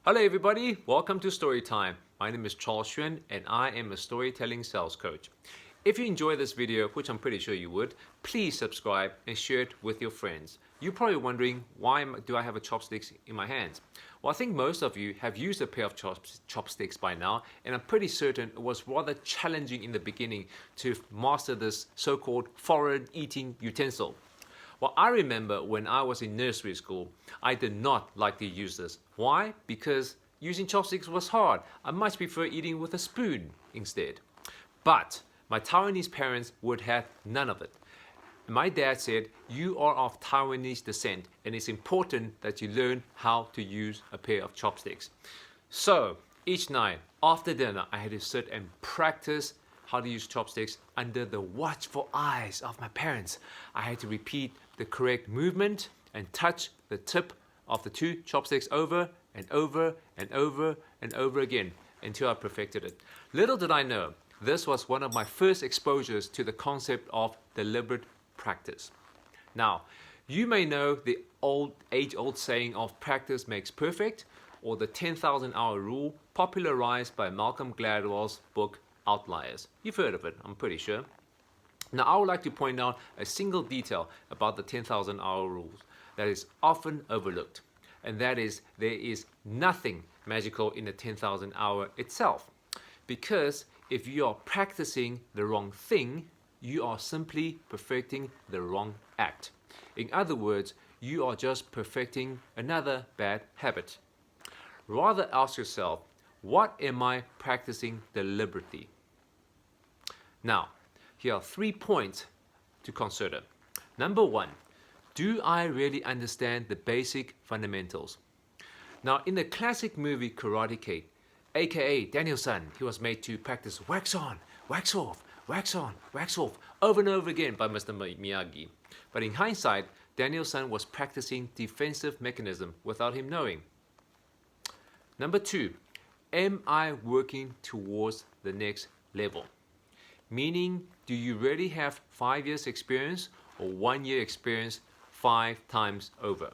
Hello everybody, welcome to Storytime. My name is Charles Xuan and I am a storytelling sales coach. If you enjoy this video, which I'm pretty sure you would, please subscribe and share it with your friends. You're probably wondering, why do I have a chopsticks in my hands? Well, I think most of you have used a pair of chopsticks by now, and I'm pretty certain it was rather challenging in the beginning to master this so-called foreign eating utensil. Well, I remember when I was in nursery school, I did not like to use this. Why? Because using chopsticks was hard. I much prefer eating with a spoon instead. But my Taiwanese parents would have none of it. My dad said, you are of Taiwanese descent and it's important that you learn how to use a pair of chopsticks. So each night after dinner, I had to sit and practice how to use chopsticks under the watchful eyes of my parents. I had to repeat the correct movement and touch the tip of the two chopsticks over and over and over and over again until I perfected it. Little did I know, this was one of my first exposures to the concept of deliberate practice. Now, you may know the age-old saying of practice makes perfect, or the 10,000 hour rule popularized by Malcolm Gladwell's book Outliers. You've heard of it, I'm pretty sure. Now, I would like to point out a single detail about the 10,000 hour rules that is often overlooked, and that is there is nothing magical in the 10,000 hour itself, because if you are practicing the wrong thing, you are simply perfecting the wrong act. In other words, you are just perfecting another bad habit. Rather ask yourself, what am I practicing deliberately? Now, here are 3 points to consider. Number 1, do I really understand the basic fundamentals? Now, in the classic movie Karate Kid, aka Daniel-san, he was made to practice wax on, wax off, wax on, wax off, over and over again by Mr. Miyagi. But in hindsight, Daniel-san was practicing defensive mechanism without him knowing. Number 2, am I working towards the next level? Meaning, do you really have 5 years experience or 1 year experience 5 times over?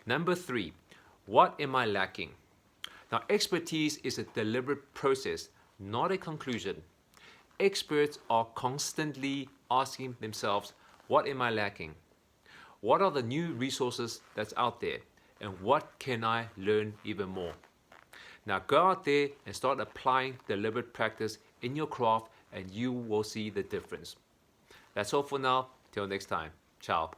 Number 3, what am I lacking? Now, expertise is a deliberate process, not a conclusion. Experts are constantly asking themselves, what am I lacking? What are the new resources that's out there? And what can I learn even more? Now go out there and start applying deliberate practice in your craft and you will see the difference. That's all for now. Till next time. Ciao.